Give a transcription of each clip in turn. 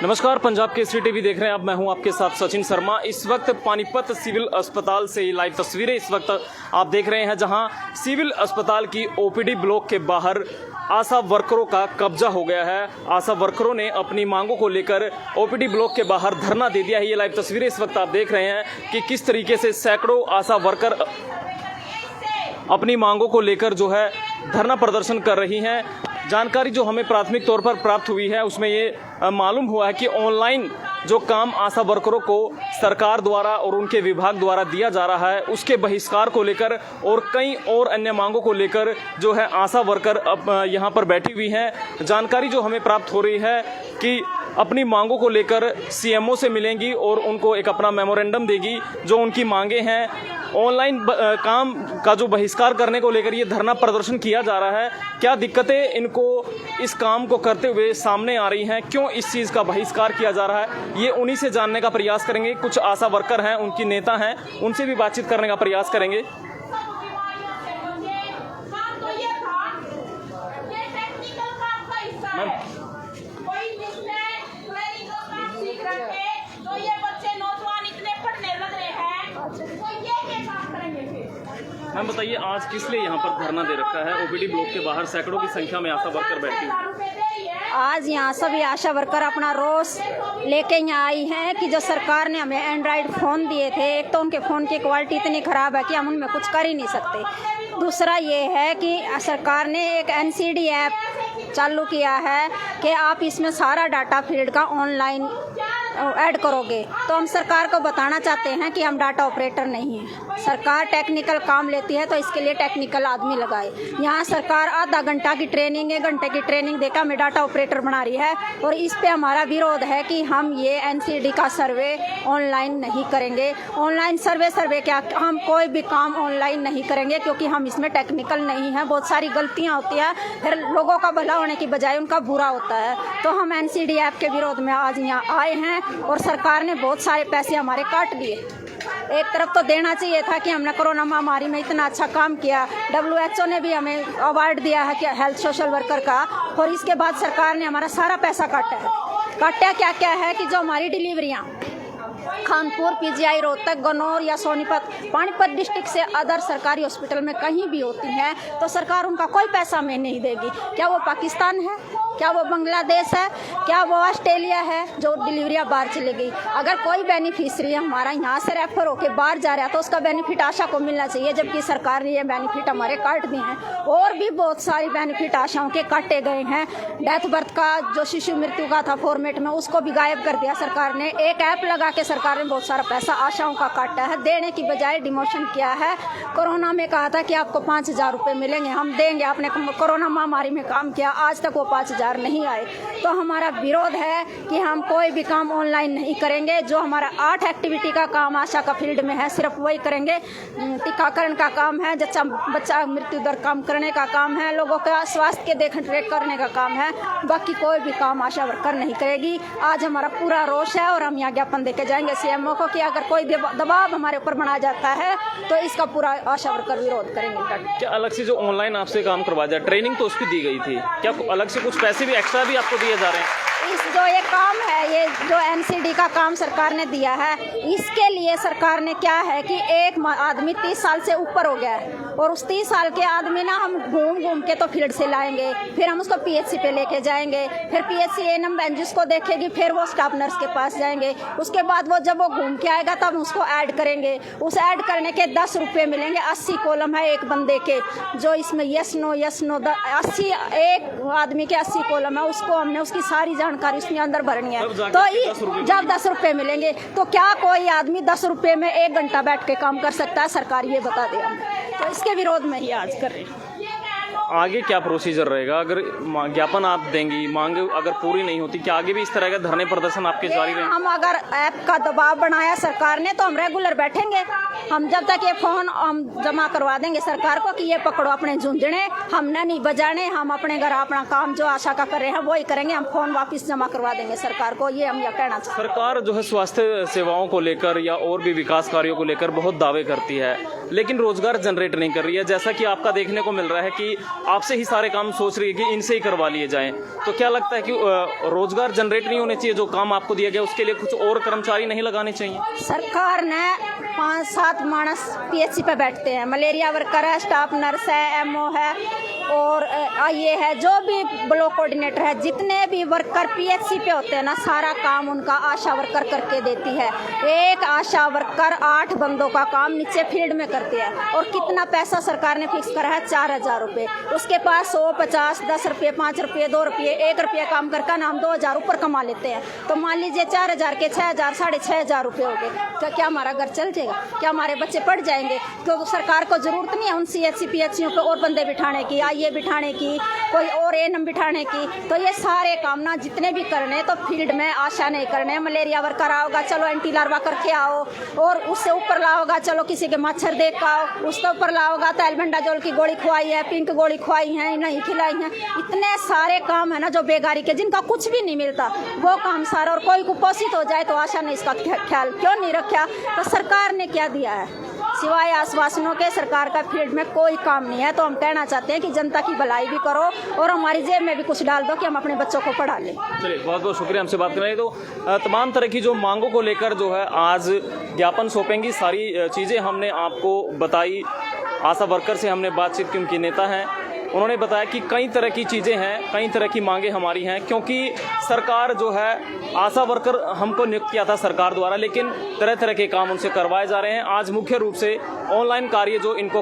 नमस्कार, पंजाब केसरी टीवी देख रहे हैं आप। मैं हूं आपके साथ सचिन शर्मा। इस वक्त पानीपत सिविल अस्पताल से लाइव तस्वीरें इस वक्त आप देख रहे हैं, जहां सिविल अस्पताल की ओपीडी ब्लॉक के बाहर आशा वर्करों का कब्जा हो गया है। आशा वर्करों ने अपनी मांगों को लेकर ओपीडी ब्लॉक के बाहर धरना दे दिया है। ये लाइव तस्वीरें इस वक्त आप देख रहे हैं कि किस तरीके से सैकड़ों आशा वर्कर अपनी मांगों को लेकर जो है धरना प्रदर्शन कर रही हैं। जानकारी जो हमें प्राथमिक तौर पर प्राप्त हुई है उसमें ये मालूम हुआ है कि ऑनलाइन जो काम आशा वर्करों को सरकार द्वारा और उनके विभाग द्वारा दिया जा रहा है, उसके बहिष्कार को लेकर और कई और अन्य मांगों को लेकर जो है आशा वर्कर अब यहाँ पर बैठी हुई हैं। जानकारी जो हमें प्राप्त हो रही है कि अपनी मांगों को लेकर सीएमओ से मिलेंगी और उनको एक अपना मेमोरेंडम देगी। जो उनकी मांगे हैं, ऑनलाइन काम का जो बहिष्कार करने को लेकर ये धरना प्रदर्शन किया जा रहा है। क्या दिक्कतें इनको इस काम को करते हुए सामने आ रही हैं, क्यों इस चीज़ का बहिष्कार किया जा रहा है, ये उन्हीं से जानने का प्रयास करेंगे। कुछ आशा वर्कर हैं, उनकी नेता हैं, उनसे भी बातचीत करने का प्रयास करेंगे। मैम बताइए, आज किस लिए यहाँ पर धरना दे रखा है? ओपीडी ब्लॉक के बाहर सैकड़ों की संख्या में आशा वर्कर बैठी हुई। आज यहाँ सभी आशा वर्कर अपना रोष लेके यहाँ आई हैं कि जो सरकार ने हमें एंड्रॉयड फ़ोन दिए थे, एक तो उनके फ़ोन की क्वालिटी इतनी ख़राब है कि हम उनमें कुछ कर ही नहीं सकते। दूसरा ये है कि सरकार ने एक NCD ऐप चालू किया है कि आप इसमें सारा डाटा फील्ड का ऑनलाइन ऐड करोगे। तो हम सरकार को बताना चाहते हैं कि हम डाटा ऑपरेटर नहीं हैं। सरकार टेक्निकल काम लेती है तो इसके लिए टेक्निकल आदमी लगाए। यहाँ सरकार आधा घंटा की ट्रेनिंग, 1 घंटे की ट्रेनिंग देकर हमें डाटा ऑपरेटर बना रही है और इस पे हमारा विरोध है कि हम ये NCD का सर्वे ऑनलाइन नहीं करेंगे। ऑनलाइन सर्वे क्या, हम कोई भी काम ऑनलाइन नहीं करेंगे क्योंकि हम इसमें टेक्निकल नहीं है। बहुत सारी गलतियाँ होती हैं, फिर लोगों का भला होने की बजाय उनका बुरा होता है। तो हम NCD ऐप के विरोध में आज यहाँ आए हैं और सरकार ने बहुत सारे पैसे हमारे काट दिए। एक तरफ तो देना चाहिए था कि हमने कोरोना महामारी में इतना अच्छा काम किया, WHO ने भी हमें अवार्ड दिया है कि हेल्थ सोशल वर्कर का, और इसके बाद सरकार ने हमारा सारा पैसा काटा है। काटा क्या क्या है कि जो हमारी डिलीवरियाँ खानपुर, PGI, रोहतक, गन्नौर या सोनीपत, पानीपत डिस्ट्रिक्ट से अदर सरकारी हॉस्पिटल में कहीं भी होती हैं तो सरकार उनका कोई पैसा हमें नहीं देगी। क्या वो पाकिस्तान है, क्या वो बांग्लादेश है, क्या वो ऑस्ट्रेलिया है जो डिलीवरियाँ बाहर चली गई? अगर कोई बेनिफिशरी हमारा यहाँ से रेफर होकर बाहर जा रहा है तो उसका बेनिफिट आशा को मिलना चाहिए, जबकि सरकार ने ये बेनिफिट हमारे काट दिए हैं। और भी बहुत सारी बेनिफिट आशाओं के काटे गए हैं। डेथ बर्थ का जो शिशु मृत्यु का था फॉर्मेट में, उसको भी गायब कर दिया सरकार ने। एक ऐप लगा के सरकार ने बहुत सारा पैसा आशाओं का काटा है, देने की बजाय डिमोशन किया है। कोरोना में कहा था कि आपको 5,000 रुपये मिलेंगे, हम देंगे। आपने कोरोना महामारी में काम किया, आज तक वो 5,000 नहीं आए। तो हमारा विरोध है कि हम कोई भी काम ऑनलाइन नहीं करेंगे। जो हमारा 8 एक्टिविटी का काम आशा का फील्ड में है, सिर्फ वही करेंगे। टीकाकरण का काम है, बच्चा मृत्यु दर कम करने का काम है, लोगों का स्वास्थ्य के देख रेख करने का काम है। बाकी कोई भी काम आशा वर्कर नहीं करेगी। आज हमारा पूरा रोष है और हम यहाँ ज्ञापन देके जाएंगे CMO को कि अगर कोई दबाव हमारे ऊपर बनाया जाता है तो इसका पूरा आशा वर्कर विरोध करेंगे। क्या अलग से जो ऑनलाइन आपसे काम करवा जाए, ट्रेनिंग तो उसकी दी गई थी, क्या अलग से कुछ पैसे भी एक्स्ट्रा भी आपको दिए जा रहे हैं? इस जो ये काम है, ये जो NCD का काम सरकार ने दिया है, इसके लिए सरकार ने क्या है कि एक आदमी 30 साल से ऊपर हो गया है और उस 30 साल के आदमी ना हम घूम के तो फील्ड से लाएंगे, फिर हम उसको PHC पे लेके जाएंगे, फिर PHC ANM बेंच को देखेगी, फिर वो स्टाफ नर्स के पास जाएंगे। उसके बाद वो जब वो घूम के आएगा तब उसको ऐड करेंगे। उस ऐड करने के 10 रुपये मिलेंगे। 80 कॉलम है एक बंदे के, जो इसमें यस नो 80 एक आदमी के 80 कॉलम है, उसको हमने उसकी सारी जानकारी उसमें अंदर भरनी है। तो जब 10 रुपये मिलेंगे तो क्या कोई आदमी 10 रुपये में 1 घंटा बैठ के काम कर सकता है? सरकार ये बता दे हमें। तो इसके विरोध में ही आज कर रहे हैं। आगे क्या प्रोसीजर रहेगा? अगर ज्ञापन आप देंगी, मांग अगर पूरी नहीं होती, क्या आगे भी इस तरह का धरने प्रदर्शन आपके जारी रहेंगे? हम अगर ऐप का दबाव बनाया सरकार ने तो हम रेगुलर बैठेंगे। हम जब तक ये फ़ोन हम जमा करवा देंगे सरकार को कि ये पकड़ो अपने झुंझुने, हमने नहीं बजाने, हम अपने घर अपना काम जो आशा का कर रहे हैं वो ही करेंगे। हम फ़ोन वापस जमा करवा देंगे सरकार को, ये हम यह कहना चाहते हैं। सरकार जो है स्वास्थ्य सेवाओं को लेकर या और भी विकास कार्यों को लेकर बहुत दावे करती है, लेकिन रोजगार जनरेट नहीं कर रही है। जैसा कि आपका देखने को मिल रहा है कि आपसे ही सारे काम सोच रही है कि इनसे ही करवा लिए जाएं। तो क्या लगता है कि रोजगार जनरेट नहीं होने चाहिए? जो काम आपको दिया गया उसके लिए कुछ और कर्मचारी नहीं लगाने चाहिए? सरकार ने 5-7 मानस पीएचसी पे बैठते हैं, मलेरिया वर्कर है, स्टाफ नर्स है, एमओ है और ये है, जो भी ब्लॉक कोऑर्डिनेटर है, जितने भी वर्कर पीएचसी पे होते हैं ना, सारा काम उनका आशा वर्कर करके देती है। एक आशा वर्कर 8 बंदों का काम नीचे फील्ड में करती है। और कितना पैसा सरकार ने फिक्स करा है? 4000 रुपये। उसके पास 100, 50, 10 रुपये, 5 रुपये, 2 रुपये, 1 रुपये काम करके ना हम 2000 ऊपर कमा लेते हैं। तो मान लीजिए 4000 के 6000, 6500 रुपये हो गए। तो क्या हमारा घर चल जाएगा? क्या हमारे बच्चे पढ़ जाएंगे? तो सरकार को जरूरत नहीं है उन सीएचसी पीएचसीओं पे और बंदे बिठाने की, आईए बिठाने की, कोई और एएनएम बिठाने की। तो ये सारे काम ना जितने भी करने तो फील्ड में आशा नहीं करने। मलेरिया वर्कर आओगा, चलो एंटी लार्वा करके आओ, और उससे ऊपर लाओगा, चलो किसी के मच्छर देख का आओ, उससे ऊपर लाओगा तो एल्बेंडाजोल की गोली खुआई है, पिंक गोली खुआई है, नहीं खिलाई है। इतने सारे काम है ना जो बेगारी के, जिनका कुछ भी नहीं मिलता, वो काम सारा। और कोई कुपोषित हो जाए तो आशा ने इसका ख्याल क्यों नहीं रखा? तो सरकार ने क्या दिया है सिवाय आश्वासनों के? सरकार का फील्ड में कोई काम नहीं है। तो हम कहना चाहते हैं कि जनता की भलाई भी करो और हमारी जेब में भी कुछ डाल दो कि हम अपने बच्चों को पढ़ा लें। चलिए, बहुत बहुत शुक्रिया हमसे बात करने। तो तमाम तरह की जो मांगों को लेकर जो है आज ज्ञापन सौंपेंगी, सारी चीज़ें हमने आपको बताई। आशा वर्कर से हमने बातचीत की, उनके नेता हैं, उन्होंने बताया कि कई तरह की चीज़ें हैं, कई तरह की मांगे हमारी हैं, क्योंकि सरकार जो है, आशा वर्कर हमको नियुक्त किया था सरकार द्वारा, लेकिन तरह तरह के काम उनसे करवाए जा रहे हैं। आज मुख्य रूप से ऑनलाइन कार्य जो इनसे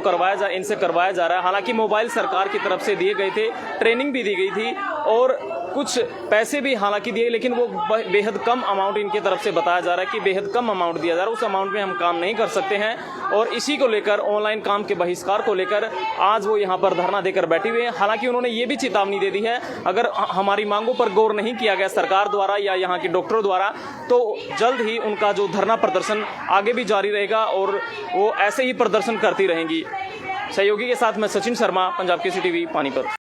करवाया जा रहा है। हालांकि मोबाइल सरकार की तरफ से दिए गए थे, ट्रेनिंग भी दी गई थी और कुछ पैसे भी हालांकि दिए, लेकिन वो बेहद कम अमाउंट इनकी तरफ से बताया जा रहा है कि बेहद कम अमाउंट दिया जा रहा है, उस अमाउंट में हम काम नहीं कर सकते हैं। और इसी को लेकर, ऑनलाइन काम के बहिष्कार को लेकर आज वो यहाँ पर धरना देकर बैठे हुए हैं। हालांकि उन्होंने ये भी चेतावनी दे दी है, अगर हमारी मांगों पर गौर नहीं किया गया सरकार द्वारा या यहाँ के डॉक्टरों द्वारा, तो जल्द ही उनका जो धरना प्रदर्शन आगे भी जारी रहेगा और वो ऐसे ही प्रदर्शन करती रहेंगी। सहयोगी के साथ मैं सचिन शर्मा, पंजाब केसरी टीवी, पानीपत।